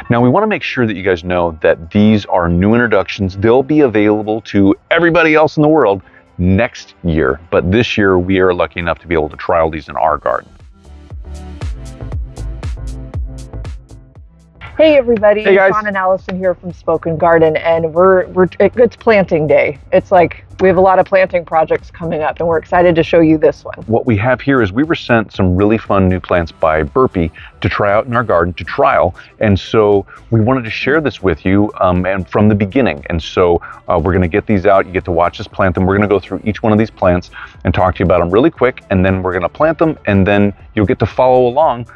Now we want to make sure that you guys know that these are new introductions. They'll be available to everybody else in the world next year, but this year we are lucky enough to be able to trial these in our garden. Hey everybody, hey guys. Sean and Allison here from Spoken Garden, and it's planting day. It's like we have a lot of planting projects coming up, and we're excited to show you this one. What we have here is we were sent some really fun new plants by BURPEE to try out in our garden to trial, and so we wanted to share this with you and from the beginning. And so we're going to get these out. You get to watch us plant them. We're going to go through each one of these plants and talk to you about them really quick, and then we're going to plant them, and then you'll get to follow along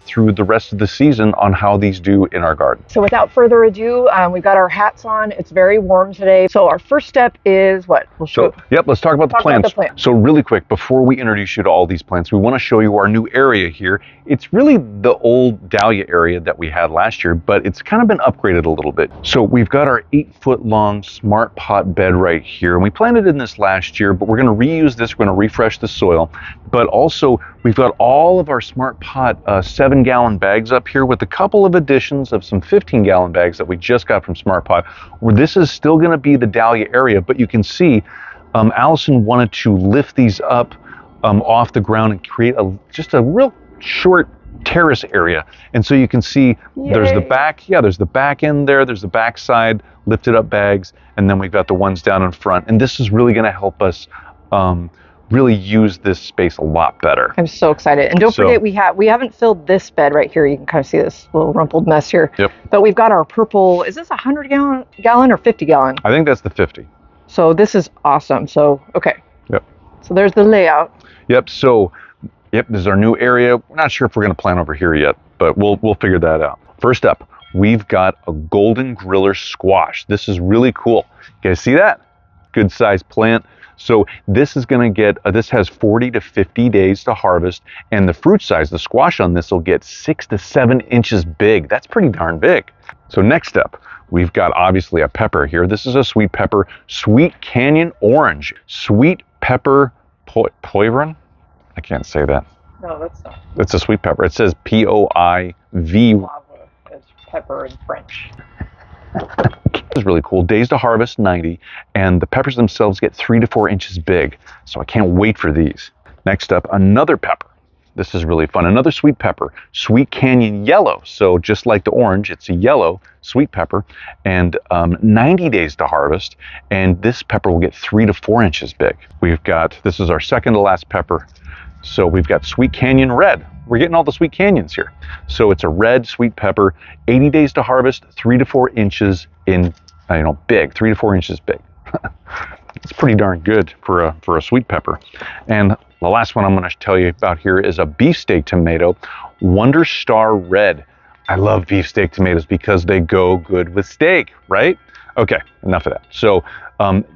through the rest of the season on how these do in our garden. So without further ado, we've got our hats on. It's very warm today. So our first step is what? Let's talk about the plants. So really quick, before we introduce you to all these plants, we want to show you our new area here. It's really the old Dahlia area that we had last year, but it's kind of been upgraded a little bit. So we've got our 8-foot long smart pot bed right here, and we planted in this last year, but we're going to reuse this. We're going to refresh the soil, but also we've got all of our smart pot 7-gallon bags up here with a couple of additions of some 15-gallon bags that we just got from Smart Pot, where this is still going to be the Dahlia area, but you can see Allison wanted to lift these up off the ground and create just a real short terrace area. And so you can see there's the back, there's the back end there, there's the back side, lifted up bags, and then we've got the ones down in front. And this is really going to help us really use this space a lot better. I'm so excited. And don't forget, we haven't filled this bed right here. You can kind of see this little rumpled mess here. Yep. But we've got our purple, is this 100-gallon or 50-gallon? I think that's the 50. So this is awesome. So, okay. Yep. So there's the layout. Yep. So, this is our new area. We're not sure if we're going to plant over here yet, but we'll figure that out. First up, we've got a golden griller squash. This is really cool. You guys see that? Good sized plant. So this is going to get, this has 40 to 50 days to harvest, and the fruit size, the squash on this will get 6 to 7 inches big. That's pretty darn big. So next up, we've got obviously a pepper here. This is a sweet pepper, Sweet Canyon Orange. Sweet pepper poivron? I can't say that. No, that's not. It's a sweet pepper. It says P-O-I-V. Lava is pepper in French. This is really cool. Days to harvest 90, and the peppers themselves get 3 to 4 inches big. So I can't wait for these. Next up, another pepper. This is really fun. Another sweet pepper, Sweet Canyon Yellow. So just like the orange, it's a yellow sweet pepper, and 90 days to harvest. And this pepper will get 3 to 4 inches big. We've got, this is our second to last pepper. So we've got Sweet Canyon Red. We're getting all the sweet canyons here. So it's a red sweet pepper, 80 days to harvest, 3 to 4 inches in, big, 3 to 4 inches big. It's pretty darn good for a sweet pepper. And the last one I'm going to tell you about here is a beefsteak tomato, Wonderstar Red. I love beefsteak tomatoes because they go good with steak, right? Okay, enough of that. So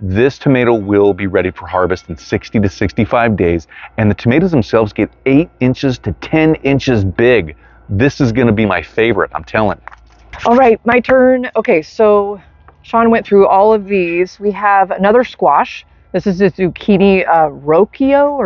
this tomato will be ready for harvest in 60 to 65 days, and the tomatoes themselves get 8 inches to 10 inches big. This is going to be my favorite, I'm telling you. All right, my turn. Okay, so Sean went through all of these. We have another squash. This is the zucchini Rocio.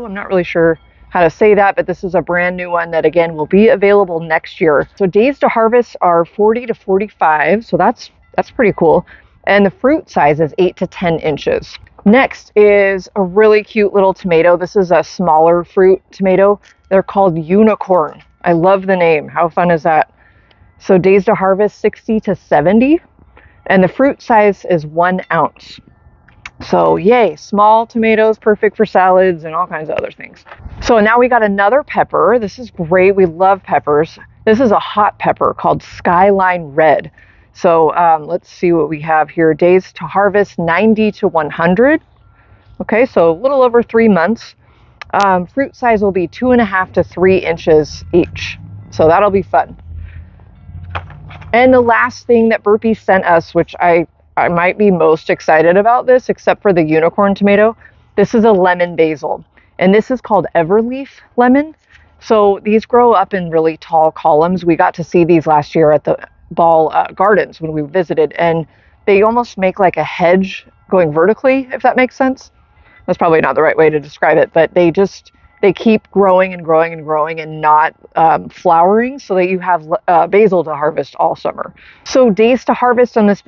I'm not really sure how to say that, but this is a brand new one that again will be available next year. So days to harvest are 40 to 45, so that's pretty cool. And the fruit size is 8 to 10 inches. Next is a really cute little tomato. This is a smaller fruit tomato. They're called Unicorn. I love the name. How fun is that? So days to harvest 60 to 70, and the fruit size is 1 ounce. So yay, small tomatoes, perfect for salads and all kinds of other things. So now we got another pepper. This is great. We love peppers. This is a hot pepper called Skyline Red. So let's see what we have here. Days to harvest 90 to 100. Okay, so a little over 3 months. Fruit size will be 2.5 to 3 inches each. So that'll be fun. And the last thing that BURPEE sent us, which I might be most excited about this, except for the unicorn tomato, this is a lemon basil. And this is called Everleaf lemon. So these grow up in really tall columns. We got to see these last year at the Ball Gardens when we visited, and they almost make like a hedge going vertically, if that makes sense. That's probably not the right way to describe it, but they just they keep growing and growing and growing and not flowering, so that you have basil to harvest all summer. So days to harvest on this,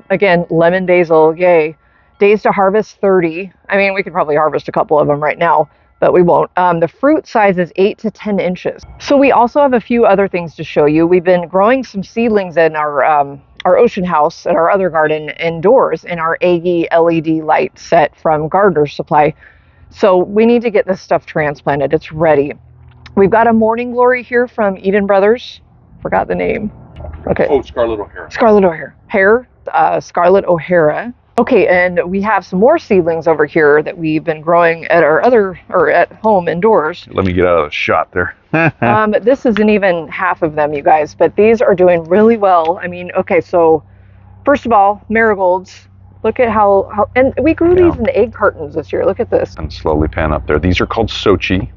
again, lemon basil, yay. Days to harvest 30. I mean, we could probably harvest a couple of them right now, but we won't. The fruit size is 8 to 10 inches. So we also have a few other things to show you. We've been growing some seedlings in our ocean house at our other garden indoors in our Aggie LED light set from Gardener's Supply. So we need to get this stuff transplanted. It's ready. We've got a Morning Glory here from Eden Brothers. Forgot the name. Okay. Oh, Scarlett O'Hara. Scarlett O'Hara. Scarlett O'Hara. Okay, and we have some more seedlings over here that we've been growing at at home indoors. Let me get out of the shot there. This isn't even half of them, you guys, but these are doing really well. I mean, okay, so first of all, marigolds. Look at how and we grew these in egg cartons this year. Look at this. And slowly pan up there. These are called Xochi,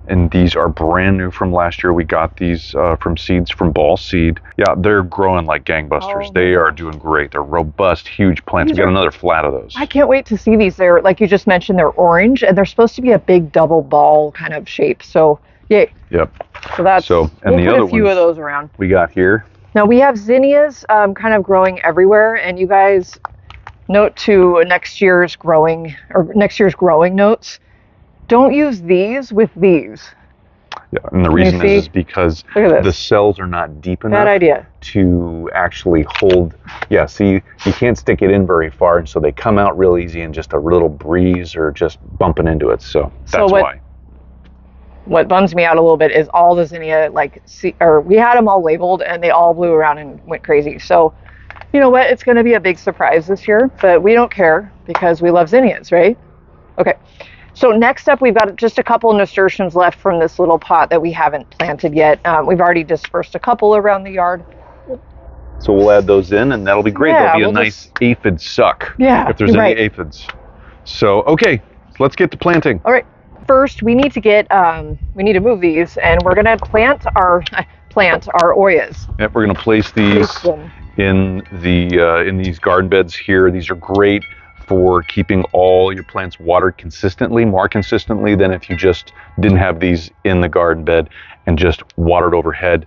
and these are brand new from last year. We got these from seeds from Ball Seed. Yeah, they're growing like gangbusters. Oh, they are doing great. They're robust, huge plants. We got another flat of those. I can't wait to see these. They're, like you just mentioned, they're orange, and they're supposed to be a big double ball kind of shape. So, yay. Yep. So that's, and we'll the put other a few of those around. We got here. Now we have zinnias kind of growing everywhere, and you guys note to next year's growing notes. Don't use these with these. Yeah, and the reason is because the cells are not deep enough Bad idea. to actually hold. Yeah, see, you can't stick it in very far, and so they come out real easy in just a little breeze or just bumping into it. So that's why. What bums me out a little bit is all the zinnia, we had them all labeled and they all blew around and went crazy. So, you know what? It's going to be a big surprise this year, but we don't care because we love zinnias, right? Okay. So next up, we've got just a couple nasturtiums left from this little pot that we haven't planted yet. We've already dispersed a couple around the yard. So we'll add those in, and that'll be great. Yeah, There'll be a nice aphid suck. Yeah, if there's any aphids. So okay, let's get to planting. All right. First, we need to move these, and we're gonna plant our oyas. Yep, we're gonna place these in these garden beds here. These are great for keeping all your plants watered consistently, more consistently than if you just didn't have these in the garden bed and just watered overhead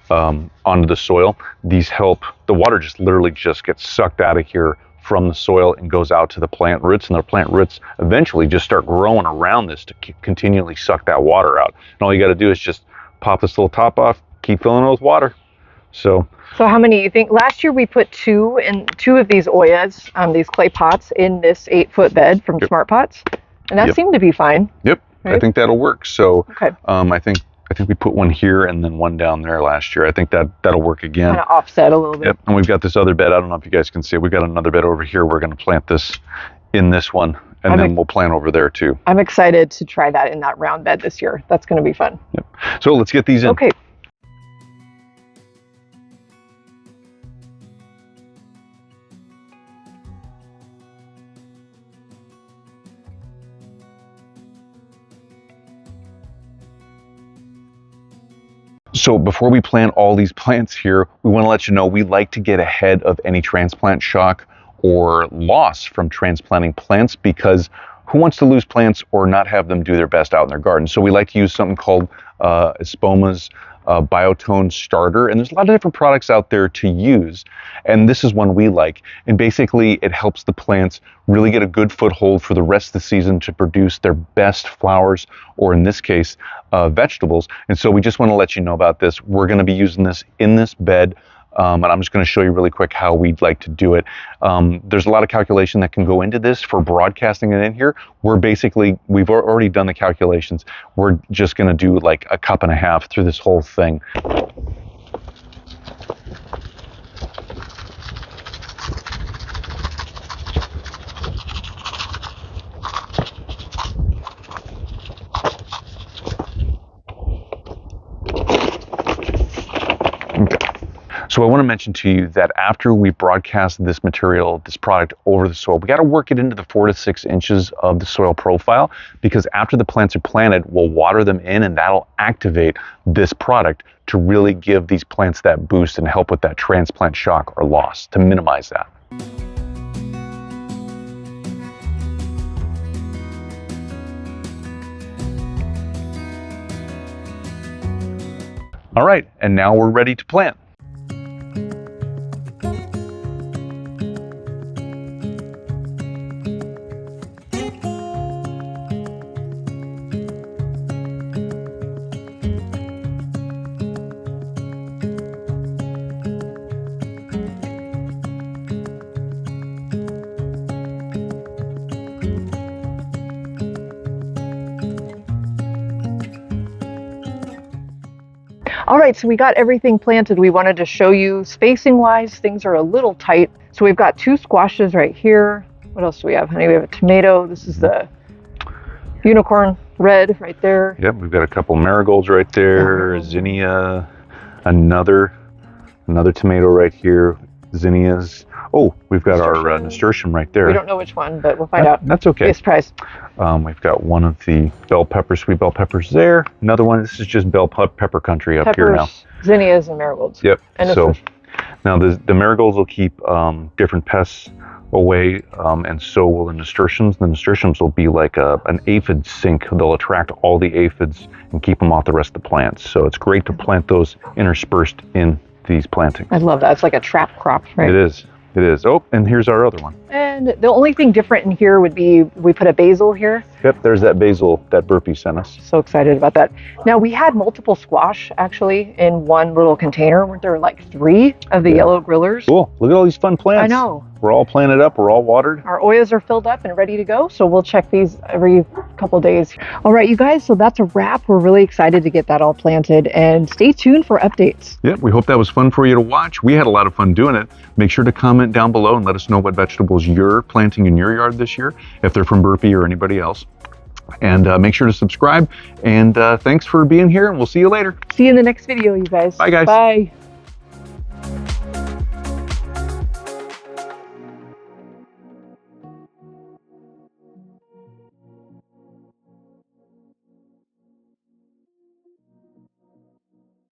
onto the soil. These help, the water just literally just gets sucked out of here from the soil and goes out to the plant roots, and the plant roots eventually just start growing around this to continually suck that water out. And all you got to do is just pop this little top off, keep filling it with water. So how many you think? Last year we put two of these oyas, these clay pots, in this 8-foot bed from Smart Pots, and that seemed to be fine. Yep, right? I think that'll work. So okay. I think we put one here and then one down there last year. I think that'll work again. Kind of offset a little bit. Yep, and we've got this other bed. I don't know if you guys can see it. We've got another bed over here. We're going to plant this in this one, and then we'll plant over there too. I'm excited to try that in that round bed this year. That's going to be fun. Yep. So let's get these in. Okay. So before we plant all these plants here, we want to let you know we like to get ahead of any transplant shock or loss from transplanting plants, because who wants to lose plants or not have them do their best out in their garden? So we like to use something called Espoma's Biotone Starter, and there's a lot of different products out there to use, and this is one we like. And basically it helps the plants really get a good foothold for the rest of the season to produce their best flowers, or in this case vegetables. And so we just want to let you know about this. We're going to be using this in this bed, and I'm just going to show you really quick how we'd like to do it. There's a lot of calculation that can go into this for broadcasting it in here. We've already done the calculations. We're just going to do like a cup and a half through this whole thing. So I want to mention to you that after we broadcast this material, this product over the soil, we got to work it into the 4 to 6 inches of the soil profile, because after the plants are planted, we'll water them in, and that'll activate this product to really give these plants that boost and help with that transplant shock or loss, to minimize that. All right, and now we're ready to plant. All right, so we got everything planted. We wanted to show you spacing wise, things are a little tight. So we've got 2 squashes right here. What else do we have, honey? We have a tomato. This is the unicorn red right there. Yep, we've got a couple marigolds right there, zinnia, another tomato right here, zinnias. Oh, we've got our nasturtium right there. We don't know which one, but we'll find out. That's okay. Be a surprise. We've got one of the bell peppers, sweet bell peppers there. Another one, this is just bell pepper country up here now. Zinnias and marigolds. Yep, And so now the marigolds will keep different pests away, and so will the nasturtiums. The nasturtiums will be like an aphid sink. They'll attract all the aphids and keep them off the rest of the plants. So it's great to plant those interspersed in these plantings. I love that. It's like a trap crop, right? It is. It is. Oh, and here's our other one. And the only thing different in here would be we put a basil here. Yep, there's that basil that BURPEE sent us. So excited about that. Now we had multiple squash actually in one little container. Weren't there like 3 of the yellow grillers? Cool. Look at all these fun plants. I know. We're all planted up. We're all watered. Our oyas are filled up and ready to go. So we'll check these every couple days. All right, you guys. So that's a wrap. We're really excited to get that all planted, and stay tuned for updates. Yep, we hope that was fun for you to watch. We had a lot of fun doing it. Make sure to comment down below and let us know what vegetables you're planting in your yard this year, if they're from BURPEE or anybody else. And make sure to subscribe. And thanks for being here, and we'll see you later. See you in the next video, you guys. Bye, guys. Bye.